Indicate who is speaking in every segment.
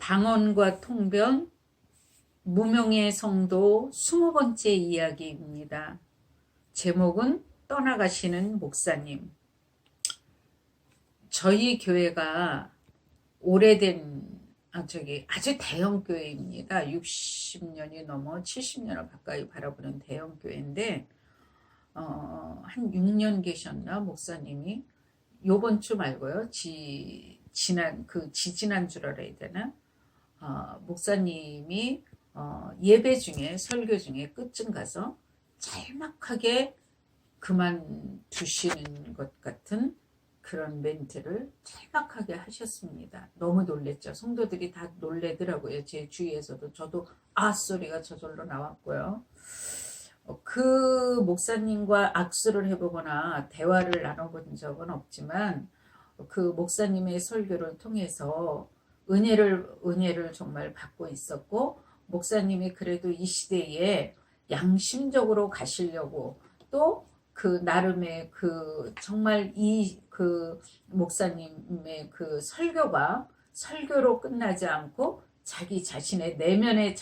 Speaker 1: 방언과 통변, 무명의 성도 20번째 이야기입니다. 제목은 떠나가시는 목사님. 저희 교회가 오래된 아주 대형 교회입니다. 60년이 넘어 70년을 가까이 바라보는 대형 교회인데 한 6년 계셨나 목사님이. 요번 주 말고요. 지지난 주라 해야 되나? 목사님이 예배 중에 설교 중에 끝쯤 가서 짤막하게 그만두시는 것 같은 그런 멘트를 짤막하게 하셨습니다. 너무 놀랬죠. 성도들이 다 놀래더라고요. 제 주위에서도. 저도 소리가 저절로 나왔고요. 그 목사님과 악수를 해보거나 대화를 나눠본 적은 없지만 그 목사님의 설교를 통해서 은혜를 정말 받고 있었고, 목사님이 그래도 이 시대에 양심적으로 가시려고 또 그 나름의 정말 그 목사님의 그 설교로 끝나지 않고 자기 자신의 내면의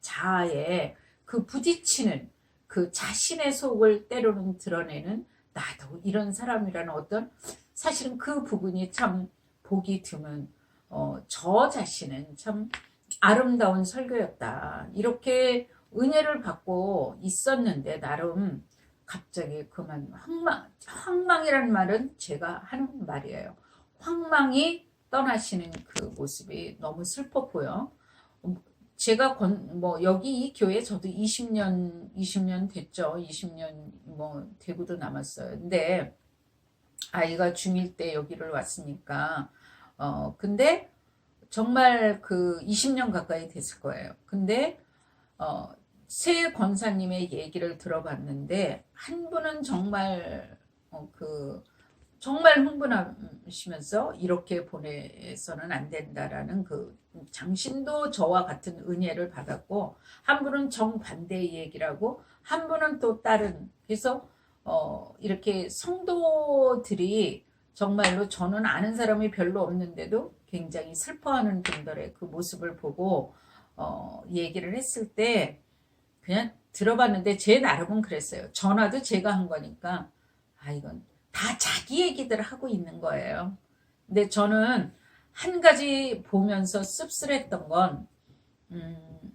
Speaker 1: 자아에 부딪히는 그 자신의 속을 때로는 드러내는, 나도 이런 사람이라는 사실은 그 부분이 참 보기 드문 저 자신은 참 아름다운 설교였다, 이렇게 은혜를 받고 있었는데 나름 갑자기 황망이라는 말은 제가 하는 말이에요. 황망이 떠나시는 그 모습이 너무 슬펐고요. 제가 여기 이 교회 저도 20년 됐죠. 20년 되고도 남았어요. 근데 아이가 중1 때 여기를 왔으니까 근데 정말 20년 가까이 됐을 거예요. 근데 새 권사님의 얘기를 들어봤는데 한 분은 정말 정말 흥분하시면서 이렇게 보내서는 안 된다라는 당신도 저와 같은 은혜를 받았고, 한 분은 정반대의 얘기를 하고, 한 분은 또 다른. 그래서 이렇게 성도들이 정말로 저는 아는 사람이 별로 없는데도 굉장히 슬퍼하는 분들의 그 모습을 보고 얘기를 했을 때 그냥 들어봤는데 제 나름은 그랬어요. 전화도 제가 한 거니까 이건 다 자기 얘기들 하고 있는 거예요. 근데 저는 한 가지 보면서 씁쓸했던 건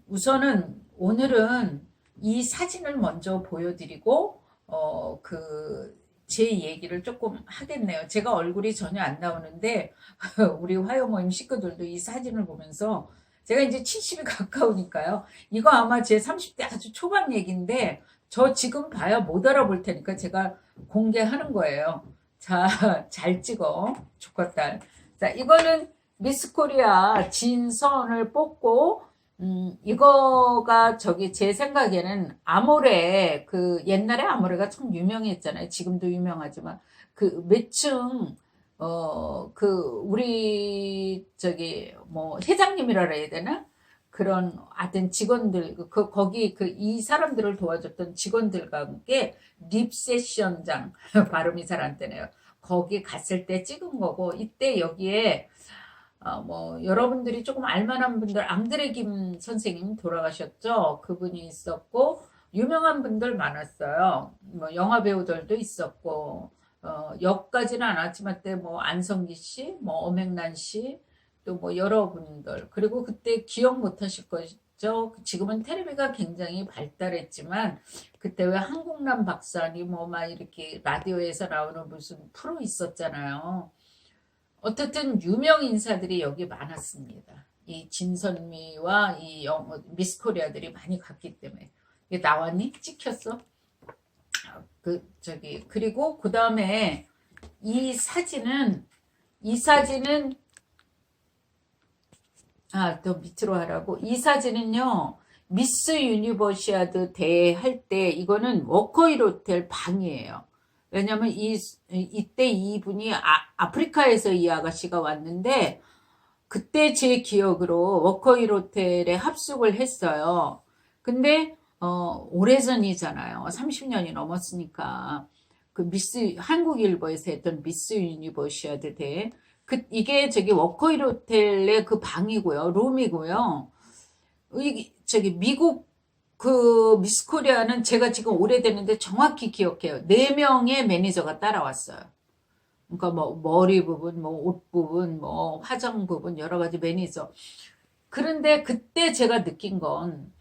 Speaker 1: 우선은 오늘은 이 사진을 먼저 보여드리고 제 얘기를 조금 하겠네요. 제가 얼굴이 전혀 안 나오는데 우리 화요 모임 식구들도 이 사진을 보면서, 제가 이제 70이 가까우니까요. 이거 아마 제 30대 아주 초반 얘기인데 저 지금 봐야 못 알아볼 테니까 제가 공개하는 거예요. 자, 잘 찍어. 조카딸. 자, 이거는 미스 코리아 진선을 뽑고, 이거가 제 생각에는 아모레, 옛날에 아모레가 참 유명했잖아요. 지금도 유명하지만, 매층, 우리, 회장님이라 해야 되나? 그런, 하여튼 직원들, 이 사람들을 도와줬던 직원들과 함께 립세션장, 발음이 잘 안 되네요. 거기 갔을 때 찍은 거고, 이때 여기에, 여러분들이 조금 알만한 분들, 앙드레 김 선생님 돌아가셨죠? 그분이 있었고, 유명한 분들 많았어요. 영화 배우들도 있었고, 역까지는 않았지만, 그때 안성기 씨, 엄앵란 씨, 또 여러분들. 그리고 그때 기억 못 하실 거죠? 지금은 텔레비가 굉장히 발달했지만, 그때 왜 한국남 박사니, 막 이렇게 라디오에서 나오는 무슨 프로 있었잖아요. 어쨌든 유명 인사들이 여기 많았습니다. 이 진선미와 이 미스 코리아들이 많이 갔기 때문에. 이게 나왔니? 찍혔어? 그리고 그 다음에 이 사진은 더 밑으로 하라고. 이 사진은요, 미스 유니버시아드 대회 할 때, 이거는 워커힐 호텔 방이에요. 왜냐면 이때 이분이 아프리카에서 이 아가씨가 왔는데, 그때 제 기억으로 워커힐 호텔에 합숙을 했어요. 근데 오래전이잖아요. 30년이 넘었으니까. 한국일보에서 했던 미스 유니버시아드 대회. 이게 저기 워커힐 호텔의 그 방이고요. 룸이고요. 이게 저기 미국 그 미스 코리아는 제가 지금 오래됐는데 정확히 기억해요. 4명의 매니저가 따라왔어요. 그러니까 뭐 머리 부분, 뭐 옷 부분, 뭐 화장 부분 여러 가지 매니저. 그런데 그때 제가 느낀 건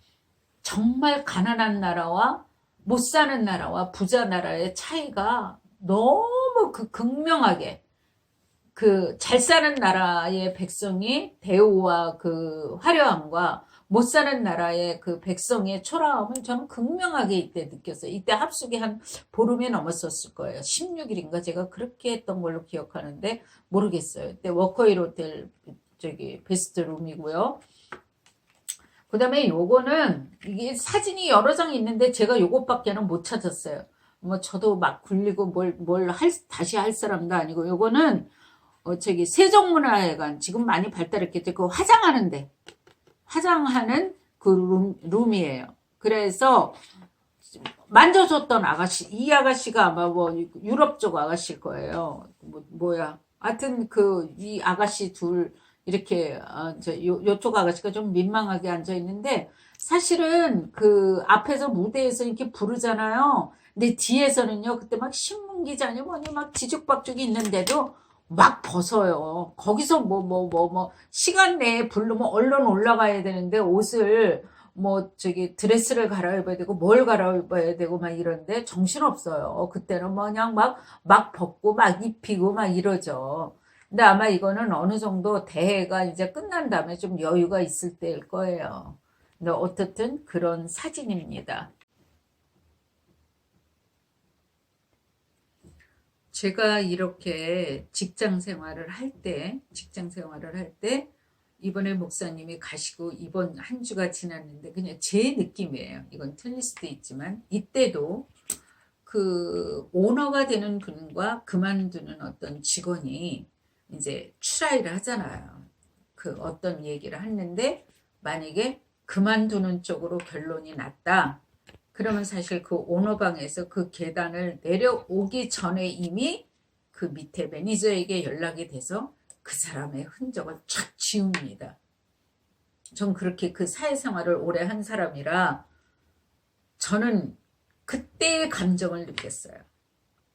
Speaker 1: 정말 가난한 나라와 못 사는 나라와 부자 나라의 차이가 너무 그 극명하게 그 잘 사는 나라의 백성이 대우와 그 화려함과 못 사는 나라의 그 백성의 초라함을 저는 극명하게 이때 느꼈어요. 이때 합숙이 한 보름이 넘었었을 거예요. 16일인가 제가 그렇게 했던 걸로 기억하는데 모르겠어요. 이때 워커힐 호텔 저기 베스트 룸이고요. 그 다음에 요거는 이게 사진이 여러 장 있는데 제가 요것밖에는 못 찾았어요. 뭐 저도 막 굴리고 다시 할 사람도 아니고 요거는 저기 세종문화회관 지금 많이 발달했겠죠. 그 화장하는 그 룸이에요. 그래서 만져줬던 아가씨, 이 아가씨가 아마 뭐 유럽 쪽 아가씨일 거예요. 뭐야. 하여튼 이 아가씨 둘 이렇게 요쪽 아가씨가 좀 민망하게 앉아 있는데 사실은 그 앞에서 무대에서 이렇게 부르잖아요. 근데 뒤에서는요. 그때 막 신문기자니 뭐니 막 지죽박죽이 있는데도 막 벗어요. 거기서 시간 내에 부르면 얼른 올라가야 되는데 옷을 뭐 저기 드레스를 갈아입어야 되고 뭘 갈아입어야 되고 막 이런데 정신없어요. 그때는 뭐 그냥 막 벗고 막 입히고 막 이러죠. 근데 아마 이거는 어느 정도 대회가 이제 끝난 다음에 좀 여유가 있을 때일 거예요. 근데 어쨌든 그런 사진입니다. 제가 이렇게 직장 생활을 할 때, 이번에 목사님이 가시고 이번 한 주가 지났는데 그냥 제 느낌이에요. 이건 틀릴 수도 있지만 이때도 그 오너가 되는 분과 그만두는 어떤 직원이 이제 추라이를 하잖아요. 그 어떤 얘기를 했는데 만약에 그만두는 쪽으로 결론이 났다. 그러면 사실 그 오너방에서 그 계단을 내려오기 전에 이미 그 밑에 매니저에게 연락이 돼서 그 사람의 흔적을 쫙 지웁니다. 전 그렇게 그 사회생활을 오래 한 사람이라 저는 그때의 감정을 느꼈어요.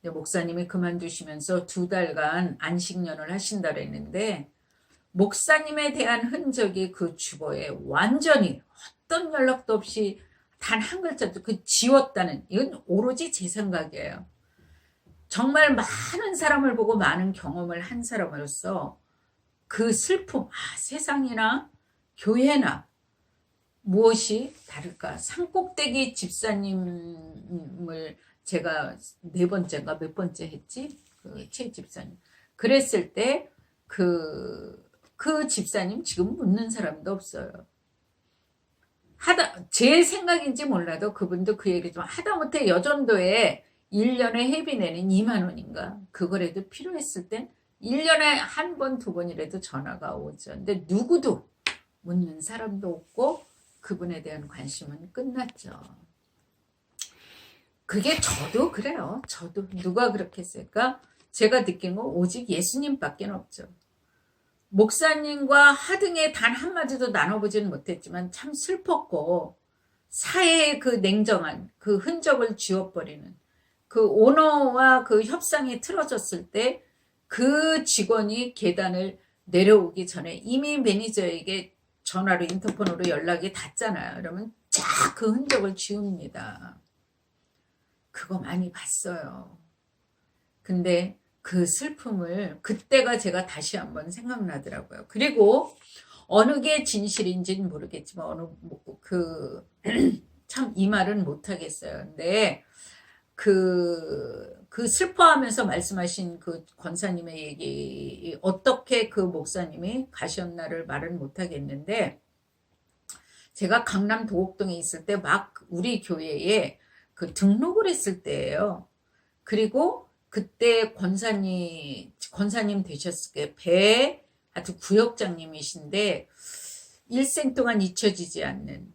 Speaker 1: 목사님이 그만두시면서 2달간 안식년을 하신다 그랬는데 목사님에 대한 흔적이 그 주보에 완전히 어떤 연락도 없이 단 한 글자도 지웠다는 이건 오로지 제 생각이에요. 정말 많은 사람을 보고 많은 경험을 한 사람으로서 그 슬픔, 세상이나 교회나 무엇이 다를까? 산꼭대기 집사님을 제가 4번째인가 몇 번째 했지? 최 집사님. 그랬을 때 그 집사님 지금 묻는 사람도 없어요. 제 생각인지 몰라도 그분도 그 얘기 좀 하다못해 여전도에 1년에 회비 내는 2만 원인가 그거라도 필요했을 땐 1년에 한 번, 2번이라도 전화가 오죠. 근데 누구도 묻는 사람도 없고 그분에 대한 관심은 끝났죠. 그게 저도 그래요. 저도 누가 그렇게 했을까? 제가 느낀 건 오직 예수님밖에 없죠. 목사님과 하등에 단 한마디도 나눠보지는 못했지만 참 슬펐고 사회의 그 냉정한 그 흔적을 지워버리는 그 오너와 그 협상이 틀어졌을 때 그 직원이 계단을 내려오기 전에 이미 매니저에게 전화로 인터폰으로 연락이 닿잖아요. 그러면 쫙 그 흔적을 지웁니다. 그거 많이 봤어요. 근데 그 슬픔을 그때가 제가 다시 한번 생각나더라고요. 그리고 어느 게 진실인지는 모르겠지만 참 이 말은 못하겠어요. 근데 그 슬퍼하면서 말씀하신 그 권사님의 얘기 어떻게 그 목사님이 가셨나를 말은 못하겠는데 제가 강남 도곡동에 있을 때 막 우리 교회에 그 등록을 했을 때예요. 그리고 그때 권사님 되셨을 때 하여튼 구역장님이신데 일생 동안 잊혀지지 않는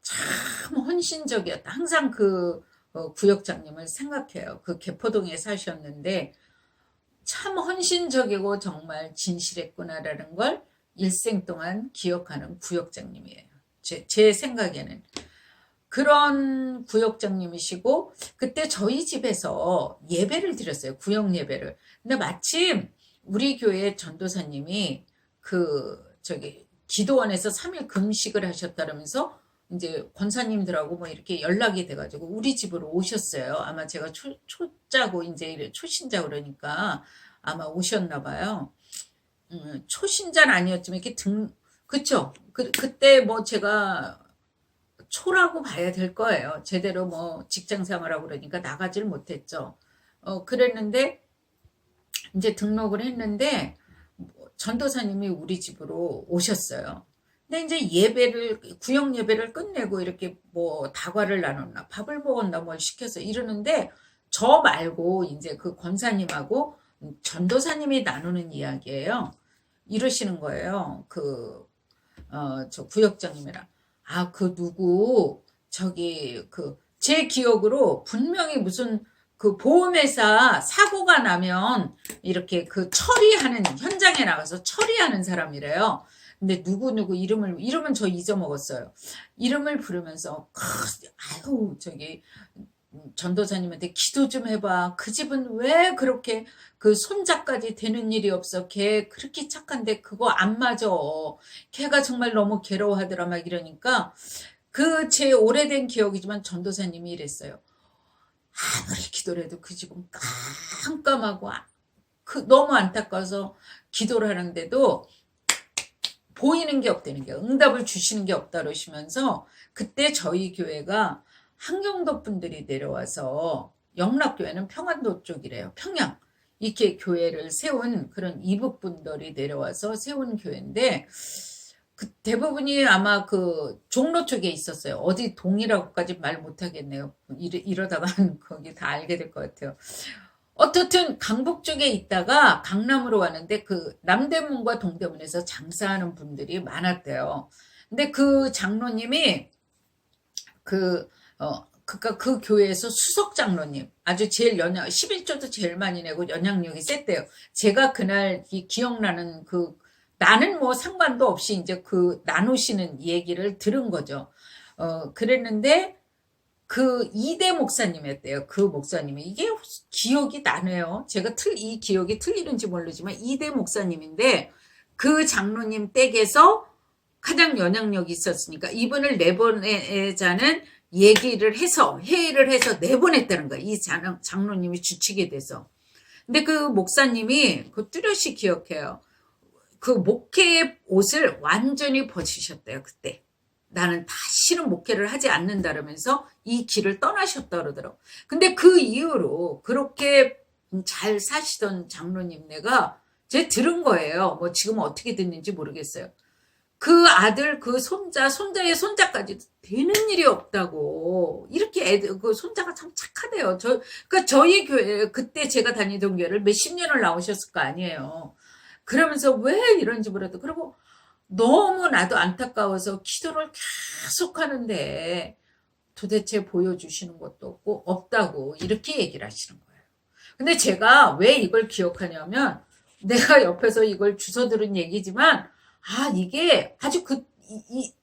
Speaker 1: 참 헌신적이었다. 항상 그 구역장님을 생각해요. 그 개포동에 사셨는데 참 헌신적이고 정말 진실했구나라는 걸 일생 동안 기억하는 구역장님이에요. 제 생각에는. 그런 구역장님이시고, 그때 저희 집에서 예배를 드렸어요. 구역 예배를. 근데 마침 우리 교회 전도사님이 기도원에서 3일 금식을 하셨다면서 이제 권사님들하고 뭐 이렇게 연락이 돼가지고 우리 집으로 오셨어요. 아마 제가 초짜고 이제 초신자 그러니까 아마 오셨나 봐요. 초신자는 아니었지만 이렇게 그쵸? 그때 뭐 제가 초라고 봐야 될 거예요. 제대로 뭐 직장 생활하고 그러니까 나가질 못했죠. 그랬는데 이제 등록을 했는데 전도사님이 우리 집으로 오셨어요. 근데 이제 구역 예배를 끝내고 이렇게 뭐 다과를 나눴나, 밥을 먹었나, 뭘 시켜서 이러는데 저 말고 이제 그 권사님하고 전도사님이 나누는 이야기예요. 이러시는 거예요. 저 구역장님이랑. 누구, 제 기억으로 분명히 무슨 보험회사 사고가 나면 이렇게 현장에 나가서 처리하는 사람이래요. 근데 누구 이름은 저 잊어먹었어요. 이름을 부르면서, 전도사님한테 기도 좀 해봐. 그 집은 왜 그렇게 손자까지 되는 일이 없어. 걔 그렇게 착한데 그거 안 맞아. 걔가 정말 너무 괴로워하더라. 막 이러니까 제 오래된 기억이지만 전도사님이 이랬어요. 아무리 기도를 해도 그 집은 깜깜하고 너무 안타까워서 기도를 하는데도 보이는 게 없다는 게 응답을 주시는 게 없다 그러시면서 그때 저희 교회가 한경도 분들이 내려와서 영락교회는 평안도 쪽이래요. 평양. 이렇게 교회를 세운 그런 이북분들이 내려와서 세운 교회인데 대부분이 아마 종로 쪽에 있었어요. 어디 동이라고까지 말 못하겠네요. 이러다가는 거기 다 알게 될 것 같아요. 어떻든 강북 쪽에 있다가 강남으로 왔는데 남대문과 동대문에서 장사하는 분들이 많았대요. 근데 그 장로님이 그러니까 그 교회에서 수석 장로님, 아주 제일 11조도 제일 많이 내고 연향력이 셌대요. 제가 그날 기억나는 나는 뭐 상관도 없이 이제 나누시는 얘기를 들은 거죠. 그랬는데 이대 목사님이었대요. 그 목사님이. 이게 기억이 나네요. 제가 이 기억이 틀리는지 모르지만 이대 목사님인데 그 장로님 댁에서 가장 영향력이 있었으니까 이분을 내보내자는 회의를 해서 내보냈다는 거예요. 이 장로님이 주치게 돼서. 근데 그 목사님이 뚜렷이 기억해요. 목회의 옷을 완전히 벗으셨대요. 그때. 나는 다시는 목회를 하지 않는다면서 이 길을 떠나셨다 그러더라고. 근데 그 이후로 그렇게 잘 사시던 장로님네가 제가 들은 거예요. 뭐 지금 어떻게 됐는지 모르겠어요. 그 아들, 손자의 손자까지 되는 일이 없다고. 이렇게 손자가 참 착하대요. 그러니까 저희 교회, 그때 제가 다니던 교회를 몇십 년을 나오셨을 거 아니에요. 그러면서 왜 이런지 몰라도. 그리고 너무 나도 안타까워서 기도를 계속 하는데 도대체 보여주시는 것도 없다고 이렇게 얘기를 하시는 거예요. 근데 제가 왜 이걸 기억하냐면 내가 옆에서 이걸 주워 들은 얘기지만 이게 아주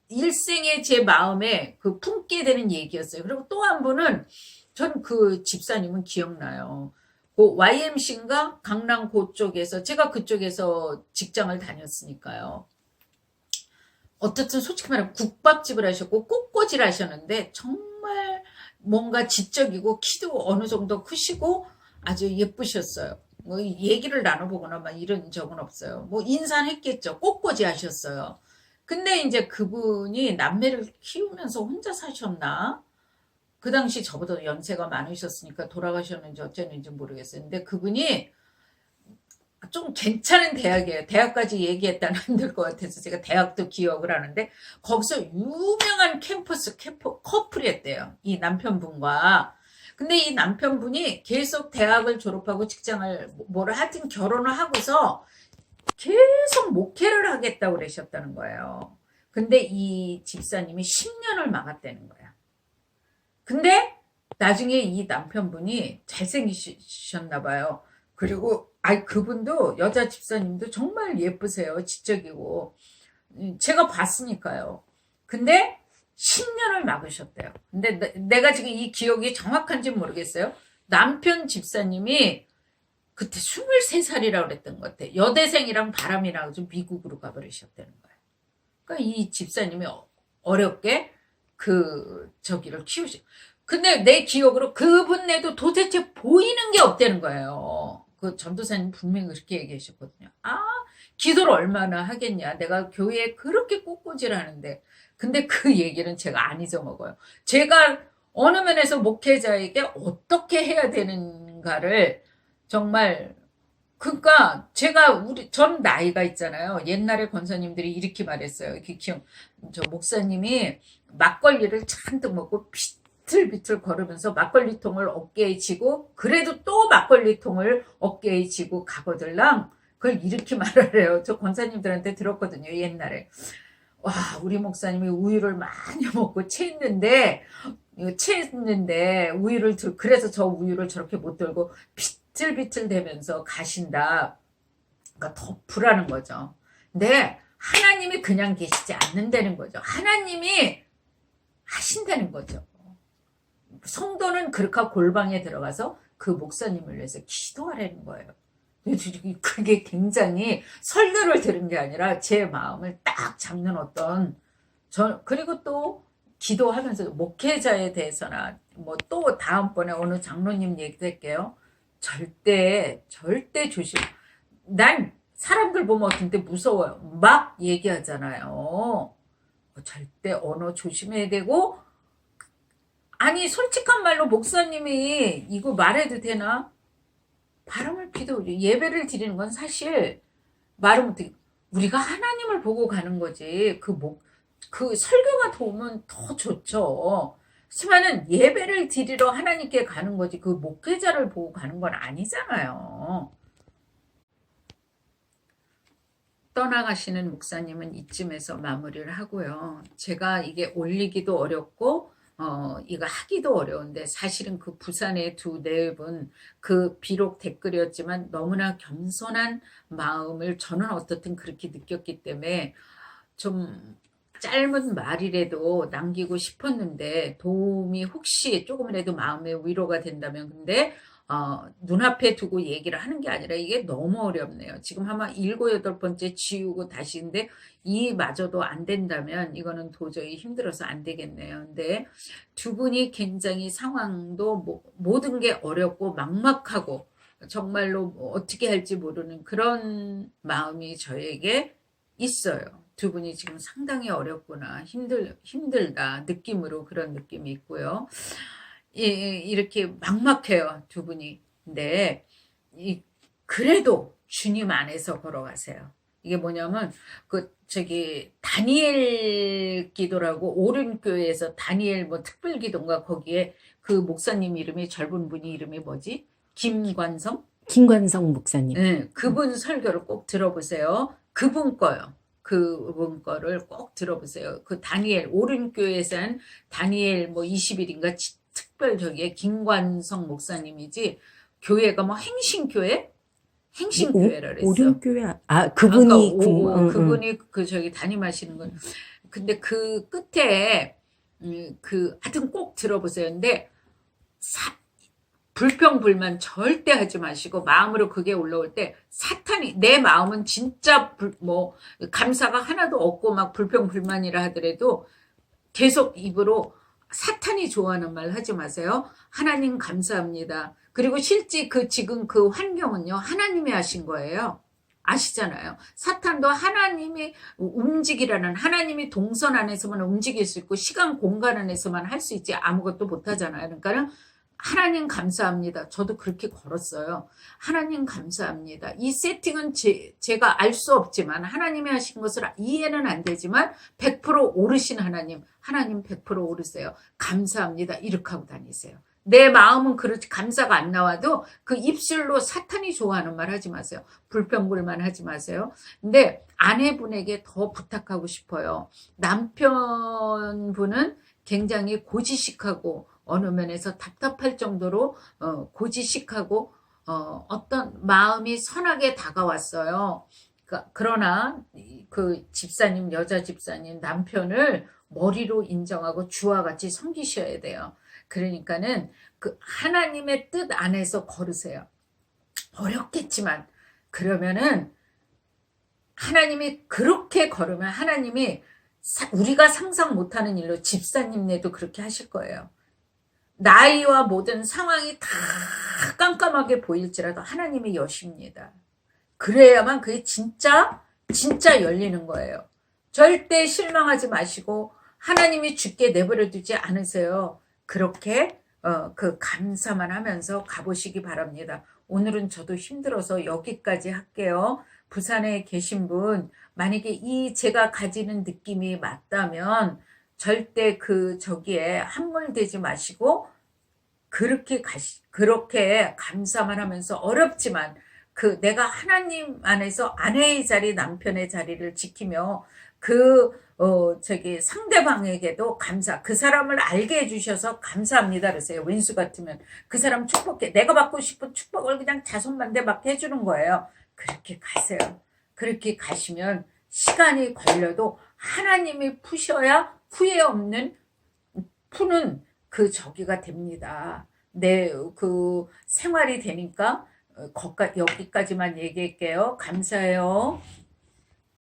Speaker 1: 일생의 제 마음에 품게 되는 얘기였어요. 그리고 또 한 분은 전 집사님은 기억나요. YMC인가 강남 그쪽에서 제가 그쪽에서 직장을 다녔으니까요. 어떻든 솔직히 말하면 국밥집을 하셨고 꽃꽂이를 하셨는데 정말 뭔가 지적이고 키도 어느 정도 크시고 아주 예쁘셨어요. 뭐 얘기를 나눠보거나 막 이런 적은 없어요. 뭐 인사는 했겠죠. 꽃꽂이 하셨어요. 근데 이제 그분이 남매를 키우면서 혼자 사셨나? 그 당시 저보다 연세가 많으셨으니까 돌아가셨는지 어쩌는지 모르겠어요. 근데 그분이 좀 괜찮은 대학이에요. 대학까지 얘기했다는 안 될 것 같아서 제가 대학도 기억을 하는데 거기서 유명한 캠퍼스 커플이었대요. 이 남편분과. 근데 이 남편분이 계속 대학을 졸업하고 직장을 하여튼 결혼을 하고서 계속 목회를 하겠다고 그러셨다는 거예요. 근데 이 집사님이 10년을 막았다는 거야. 근데 나중에 이 남편분이 잘생기셨나 봐요. 그리고 아이, 그분도, 여자 집사님도 정말 예쁘세요. 지적이고. 제가 봤으니까요. 근데 10년을 막으셨대요. 근데 내가 지금 이 기억이 정확한지 모르겠어요. 남편 집사님이 그때 23살이라고 그랬던 것 같아요. 여대생이랑 바람이랑 좀 미국으로 가버리셨다는 거예요. 그러니까 이 집사님이 어렵게 저기를 키우시. 근데 내 기억으로 그분네도 도대체 보이는 게 없다는 거예요. 그 전도사님 분명히 그렇게 얘기하셨거든요. 아, 기도를 얼마나 하겠냐. 내가 교회에 그렇게 꽂꽂이를 하는데. 근데 그 얘기는 제가 안 잊어먹어요. 제가 어느 면에서 목회자에게 어떻게 해야 되는가를 정말, 그러니까 제가 전 나이가 있잖아요. 옛날에 권사님들이 이렇게 말했어요. 이렇게 저 목사님이 막걸리를 잔뜩 먹고 비틀비틀 걸으면서 막걸리통을 어깨에 지고, 그래도 또 막걸리통을 어깨에 지고 가거들랑, 그걸 이렇게 말하래요. 저 권사님들한테 들었거든요, 옛날에. 와, 우리 목사님이 우유를 많이 먹고 체했는데 그래서 저 우유를 저렇게 못 들고 비틀비틀 대면서 가신다. 그러니까 더 불하는 거죠. 근데 하나님이 그냥 계시지 않는다는 거죠. 하나님이 하신다는 거죠. 성도는 그렇게 골방에 들어가서 그 목사님을 위해서 기도하라는 거예요. 그게 굉장히 설교를 들은 게 아니라 제 마음을 딱 잡는 그리고 또 기도하면서 목회자에 대해서나 뭐 또 다음번에 어느 장로님 얘기도 할게요. 절대 조심. 난 사람들 보면 어떤 때 무서워요. 막 얘기하잖아요. 절대 언어 조심해야 되고, 아니 솔직한 말로 목사님이 이거 말해도 되나? 바람을 피도 예배를 드리는 건 사실 말을 못해. 우리가 하나님을 보고 가는 거지. 그 설교가 도우면 더 좋죠. 하지만은 예배를 드리러 하나님께 가는 거지. 그 목회자를 보고 가는 건 아니잖아요. 떠나가시는 목사님은 이쯤에서 마무리를 하고요. 제가 이게 올리기도 어렵고 이거 하기도 어려운데, 사실은 그 부산의 두 네 분, 비록 댓글이었지만 너무나 겸손한 마음을 저는 어떻든 그렇게 느꼈기 때문에 좀 짧은 말이라도 남기고 싶었는데, 도움이 혹시 조금이라도 마음의 위로가 된다면. 근데 눈앞에 두고 얘기를 하는 게 아니라 이게 너무 어렵네요. 지금 아마 7, 8번째 지우고 다시인데 이마저도 안 된다면 이거는 도저히 힘들어서 안 되겠네요. 근데 두 분이 굉장히 상황도 모든 게 어렵고 막막하고 정말로 어떻게 할지 모르는 그런 마음이 저에게 있어요. 두 분이 지금 상당히 어렵구나, 힘들다 느낌으로 그런 느낌이 있고요. 이렇게 막막해요, 두 분이. 근데 그래도 주님 안에서 걸어가세요. 이게 뭐냐면 다니엘 기도라고 오륜교회에서 다니엘 특별 기도인가, 거기에 그 목사님 이름이, 젊은 분이 이름이 뭐지? 김관성 목사님. 네, 그분 설교를 꼭 들어보세요. 그분 거를 꼭 들어보세요. 그 다니엘, 오륜교회에서 한 다니엘 20일인가 특별 저기에 김관성 목사님이지, 교회가 행신교회라 그랬어.
Speaker 2: 오륜교회. 그분이
Speaker 1: 그분이 담임하시는 건. 근데 그 끝에 하여튼 꼭 들어보세요. 근데 불평불만 절대 하지 마시고, 마음으로 그게 올라올 때 사탄이, 내 마음은 진짜 감사가 하나도 없고 막 불평불만이라 하더라도 계속 입으로 사탄이 좋아하는 말 하지 마세요. 하나님 감사합니다. 그리고 실제 지금 그 환경은요, 하나님이 하신 거예요. 아시잖아요. 사탄도 하나님이 움직이라는, 하나님이 동선 안에서만 움직일 수 있고 시간 공간 안에서만 할 수 있지 아무것도 못 하잖아요. 그러니까는 하나님 감사합니다. 저도 그렇게 걸었어요. 하나님 감사합니다. 이 세팅은 제가 알 수 없지만, 하나님이 하신 것을 이해는 안 되지만 100% 오르신 하나님 100% 오르세요. 감사합니다. 이렇게 하고 다니세요. 내 마음은 그렇지, 감사가 안 나와도 그 입술로 사탄이 좋아하는 말 하지 마세요. 불평불만 하지 마세요. 근데 아내분에게 더 부탁하고 싶어요. 남편분은 굉장히 고지식하고 어느 면에서 답답할 정도로 고지식하고 어떤 마음이 선하게 다가왔어요. 그러나 그 집사님, 여자 집사님 남편을 머리로 인정하고 주와 같이 섬기셔야 돼요. 그러니까는 그 하나님의 뜻 안에서 걸으세요. 어렵겠지만 그러면은 하나님이 그렇게 걸으면 하나님이 우리가 상상 못하는 일로 집사님네도 그렇게 하실 거예요. 나이와 모든 상황이 다 깜깜하게 보일지라도 하나님이 여십니다. 그래야만 그게 진짜 열리는 거예요. 절대 실망하지 마시고 하나님이 주께 내버려 두지 않으세요. 그렇게 그 감사만 하면서 가보시기 바랍니다. 오늘은 저도 힘들어서 여기까지 할게요. 부산에 계신 분 만약에 이 제가 가지는 느낌이 맞다면 절대 저기에 함몰되지 마시고 그렇게 감사만 하면서 어렵지만 내가 하나님 안에서 아내의 자리, 남편의 자리를 지키며 상대방에게도 그 사람을 알게 해주셔서 감사합니다. 그러세요. 왼수 같으면 그 사람 축복해. 내가 받고 싶은 축복을 그냥 자손만대 막 해주는 거예요. 그렇게 가세요. 그렇게 가시면 시간이 걸려도 하나님이 푸셔야 후회 없는 푸는 저기가 됩니다. 생활이 되니까 여기까지만 얘기할게요. 감사해요.